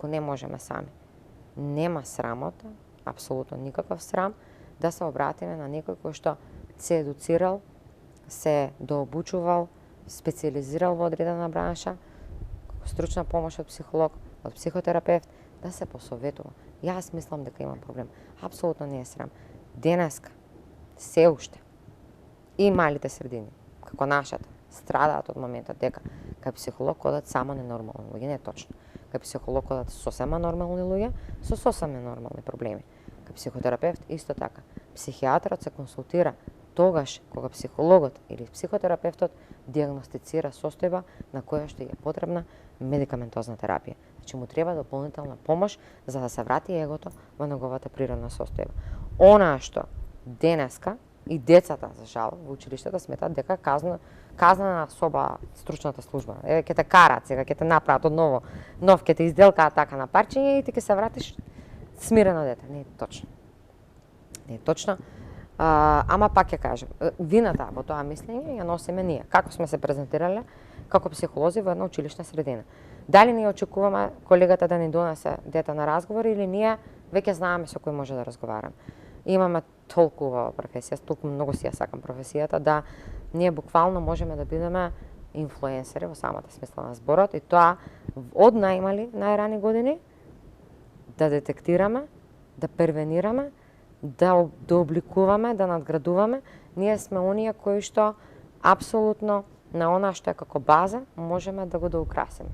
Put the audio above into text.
ако не можеме сами. Нема срамота, апсолутно никаков срам, да се обратиме на некој кој што се едуцирал, се дообучувал, специализирал во одредена бранша, стручна помош од психолог, од психотерапевт, да се посоветува. Јас мислам дека има проблем. Апсолутно не е срам. Денеска, се уште, и малите средини, како нашата, страдаат од моментот дека кај психолог одат само ненормални луѓе, не е точно. Кај психолог одат сосема нормални луѓе со сосема нормални проблеми. Кај психотерапевт исто така. Психијатрот се консултира тогаш кога психологот или психотерапевтот диагностицира состојба на која што е потребна медикаментозна терапија. Значи му треба дополнителна помош за да се врати егото во неговата природна состојба. Она што денеска и децата, за жал, во училиштата сметат дека казнена соба стручната служба. Еве ќе те караат сега, ќе те направат од нов ќе те изделкаат така на парчиња и ти ќе се вратиш смирено дете. Не е точно. Не е точно. Ама пак ќе кажем, вината во тоа мислење ја носиме ние. Како сме се презентирале како психолози во една училишна средина. Дали ние очекуваме колегата да ни донесе дете на разговор или ние веќе знаеме со кој може да разговараме. Имаме толку убава професија, толку многу си ја сакам професијата, да ние буквално можеме да бидеме инфлуенсери во самата смисла на зборот и тоа од најрани години да детектираме, да превенираме, да обликуваме, да надградуваме. Ние сме оние кои што апсолутно на она што е како база можеме да го доукрасиме.